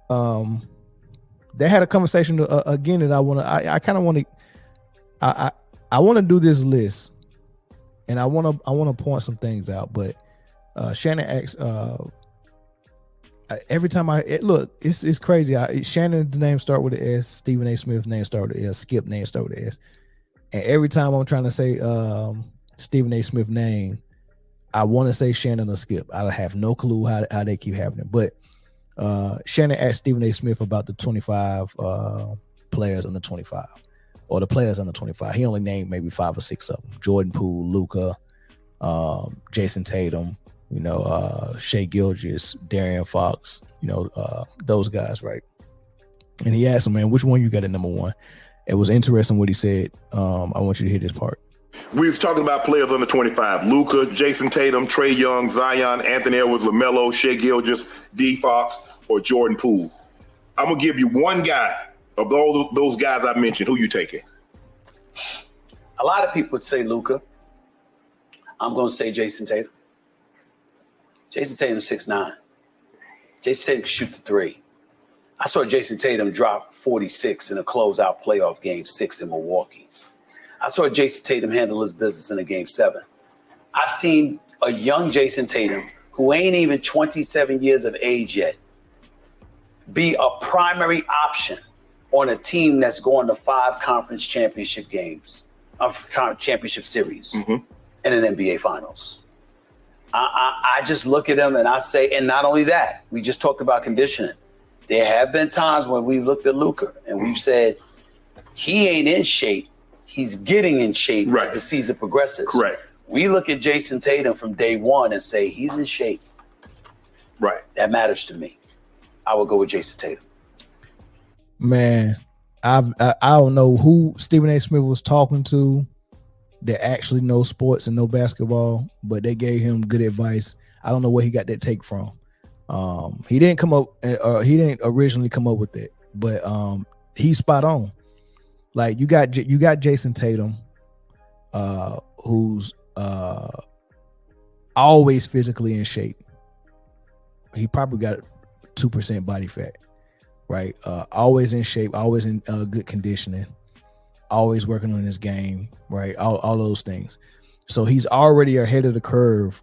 they had a conversation again that I kind of want to. I want to do this list, and I want to point some things out. But Shannon asks, every time look, it's crazy. Shannon's name start with an S. Stephen A. Smith's name start with an S. Skip name start with an S. And every time I'm trying to say Stephen A. Smith name, I want to say Shannon or Skip. I have no clue how they keep happening. But Shannon asked Stephen A. Smith about the 25 players under 25, or the players under 25. He only named maybe 5 or 6 of them: Jordan Poole, Luka, Jayson Tatum, Shai Gilgeous, De'Aaron Fox, those guys, right? And he asked him, man, which one you got at number 1? It was interesting what he said. I want you to hear this part. We was talking about players under 25: Luka, Jayson Tatum, Trae Young, Zion, Anthony Edwards, LaMelo, Shai Gilgeous, D. Fox, or Jordan Poole. I'm going to give you one guy of all those guys I mentioned. Who you taking? A lot of people would say Luka. I'm going to say Jayson Tatum. Jayson Tatum 6'9". Jayson Tatum can shoot the 3. I saw Jayson Tatum drop 46 in a closeout playoff game 6 in Milwaukee. I saw Jayson Tatum handle his business in a game 7. I've seen a young Jayson Tatum who ain't even 27 years of age yet be a primary option on a team that's going to 5 conference championship games, championship series in an NBA Finals. I just look at him and I say, and not only that, we just talked about conditioning. There have been times when we looked at Luka and we've said, he ain't in shape. He's getting in shape as the season progresses. Correct. We look at Jayson Tatum from day one and say, he's in shape. Right. That matters to me. I would go with Jayson Tatum. Man, I don't know who Stephen A. Smith was talking to that actually knows sports and know basketball, but they gave him good advice. I don't know where he got that take from. He didn't originally come up with it, but he's spot on. Like you got Jayson Tatum, who's always physically in shape. He probably got 2% body fat, right? Always in shape, always in good conditioning, always working on his game, right? All those things. So he's already ahead of the curve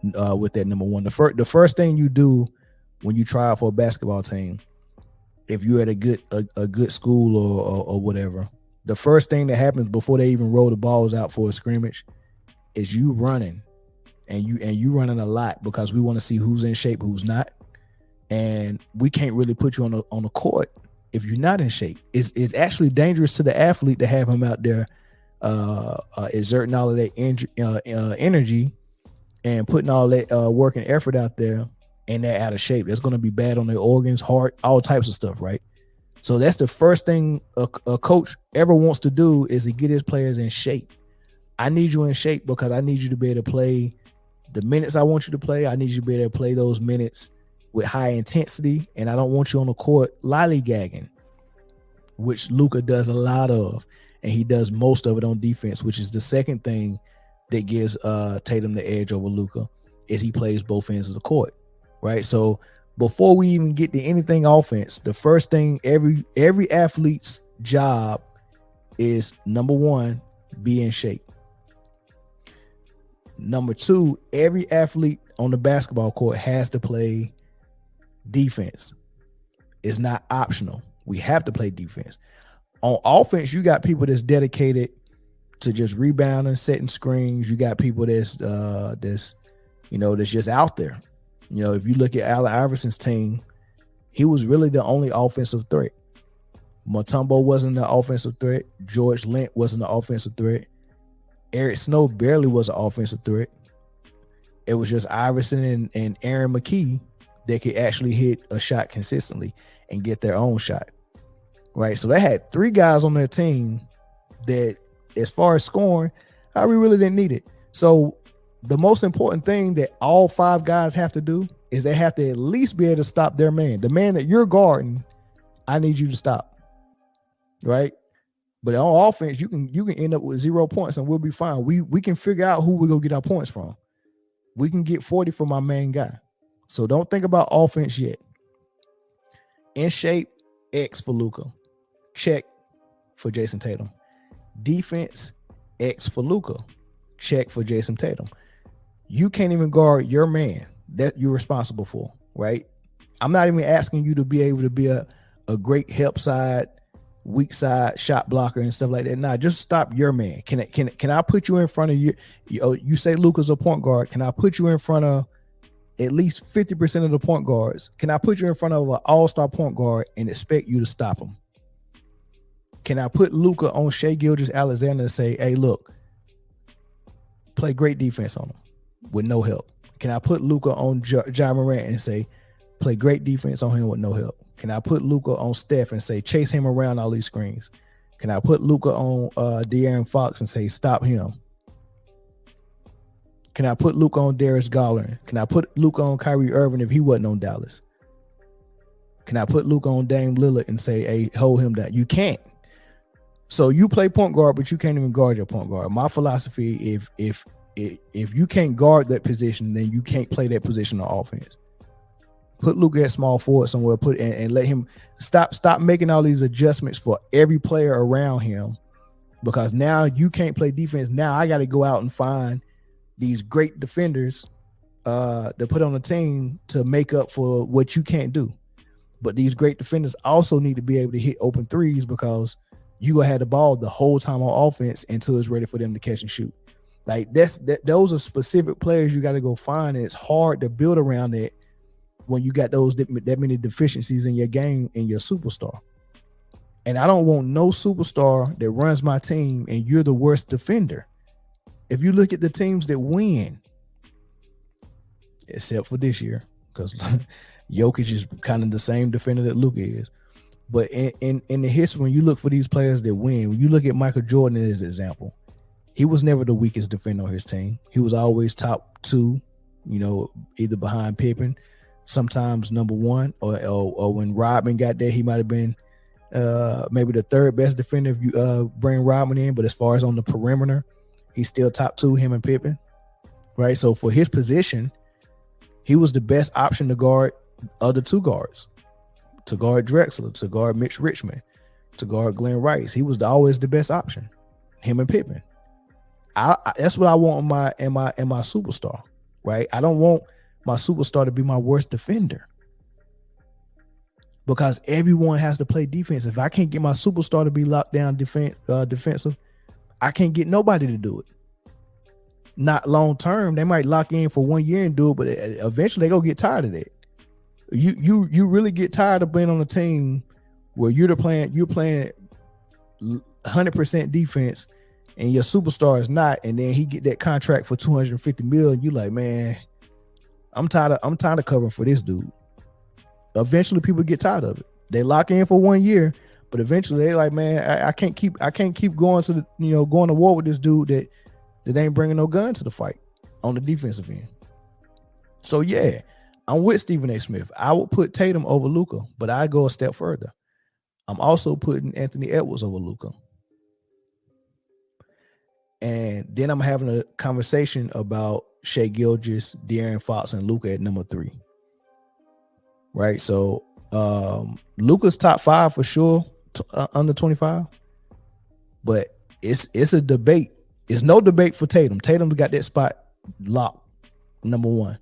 with that number 1. The first thing you do when you try out for a basketball team, if you're at a good school or whatever, the first thing that happens before they even roll the balls out for a scrimmage is you running, and you running a lot, because we want to see who's in shape, who's not, and we can't really put you on the court if you're not in shape. It's actually dangerous to the athlete to have him out there exerting all of that energy and putting all that work and effort out there, and they're out of shape. That's going to be bad on their organs, heart, all types of stuff, right? So that's the first thing a coach ever wants to do, is to get his players in shape. I need you in shape because I need you to be able to play the minutes I want you to play. I need you to be able to play those minutes with high intensity, and I don't want you on the court lollygagging, which Luka does a lot of, and he does most of it on defense, which is the second thing that gives Tatum the edge over Luka, is he plays both ends of the court, right? So before we even get to anything offense, the first thing every athlete's job is, number 1, be in shape. Number 2, every athlete on the basketball court has to play defense. It's not optional. We have to play defense. On offense, you got people that's dedicated to just rebounding, setting screens. You got people that's just out there. If you look at Allen Iverson's team, he was really the only offensive threat. Mutombo wasn't the offensive threat. George Lent wasn't the offensive threat. Eric Snow barely was an offensive threat. It was just Iverson and Aaron McKee that could actually hit a shot consistently and get their own shot, right? So they had 3 guys on their team that, as far as scoring, we really didn't need it. So the most important thing that all 5 guys have to do is they have to at least be able to stop their man. The man that you're guarding, I need you to stop, right? But on offense, you can end up with 0 points and we'll be fine. We can figure out who we're going to get our points from. We can get 40 from our main guy. So don't think about offense yet. In shape, X for Luka. Check for Jayson Tatum. Defense, X for Luka. Check for Jayson Tatum. You can't even guard your man that you're responsible for, right? I'm not even asking you to be able to be a great help side, weak side shot blocker and stuff like that. Nah, just stop your man. Can I put you in front of you say Luka's a point guard. Can I put you in front of at least 50% of the point guards? Can I put you in front of an all-star point guard and expect you to stop him? Can I put Luka on Shai Gilgeous-Alexander and say, hey, look, play great defense on him with no help? Can I put Luka on Ja Morant and say, play great defense on him with no help? Can I put Luka on Steph and say, chase him around all these screens? Can I put Luka on De'Aaron Fox and say, stop him? Can I put Luka on Darius Garland? Can I put Luka on Kyrie Irving if he wasn't on Dallas? Can I put Luka on Dame Lillard and say, hey, hold him down? You can't. So you play point guard, but you can't even guard your point guard. My philosophy, if you can't guard that position, then you can't play that position on offense. Put Luka at small forward somewhere, and let him stop making all these adjustments for every player around him, because now you can't play defense. Now I got to go out and find these great defenders to put on the team to make up for what you can't do. But these great defenders also need to be able to hit open threes, because you gonna have the ball the whole time on offense until it's ready for them to catch and shoot. Like those are specific players you got to go find, and it's hard to build around it when you got that many deficiencies in your game and your superstar. And I don't want no superstar that runs my team and you're the worst defender. If you look at the teams that win, except for this year, because Jokic is kind of the same defender that Luka is. But in the history, when you look for these players that win, when you look at Michael Jordan as an example, he was never the weakest defender on his team. He was always top two, either behind Pippen, sometimes number one, or when Rodman got there, he might have been maybe the third best defender if you bring Rodman in. But as far as on the perimeter, he's still top two, him and Pippen, right? So for his position, he was the best option to guard other two guards, to guard Drexler, to guard Mitch Richmond, to guard Glenn Rice. He was always the best option, him and Pippen. That's what I want in my superstar, right? I don't want my superstar to be my worst defender, because everyone has to play defense. If I can't get my superstar to be locked down defensive, I can't get nobody to do it. Not long term. They might lock in for 1 year and do it, but eventually they gonna get tired of that. You really get tired of being on a team where you're playing 100% defense and your superstar is not, and then he get that contract for $250 million. You like, man, I'm tired of covering for this dude. Eventually people get tired of it. They lock in for 1 year, but eventually they like, man, I can't keep going to going to war with this dude that ain't bringing no gun to the fight on the defensive end. So yeah, I'm with Stephen A. Smith. I would put Tatum over Luka, but I go a step further. I'm also putting Anthony Edwards over Luka. And then I'm having a conversation about Shai Gilgeous, De'Aaron Fox, and Luka at number 3. Right? So Luka's top 5 for sure, under 25. But it's a debate. It's no debate for Tatum. Tatum got that spot locked, number 1.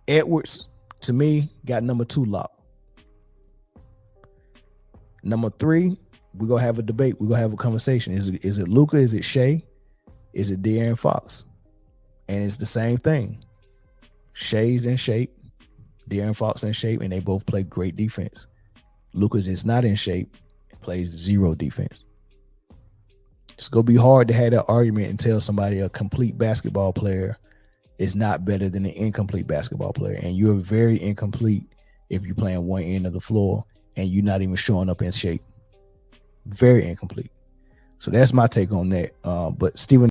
Edwards, to me, got number 2 locked. Number 3, we're going to have a debate. We're going to have a conversation. Is it Luka? Is it Shai? Is it De'Aaron Fox? And it's the same thing. Shai's in shape. De'Aaron Fox in shape, and they both play great defense. Luka's is not in shape. Plays 0 defense. It's going to be hard to have that argument and tell somebody a complete basketball player is not better than an incomplete basketball player. And you're very incomplete if you're playing one end of the floor and you're not even showing up in shape. Very incomplete. So that's my take on that. But Stephen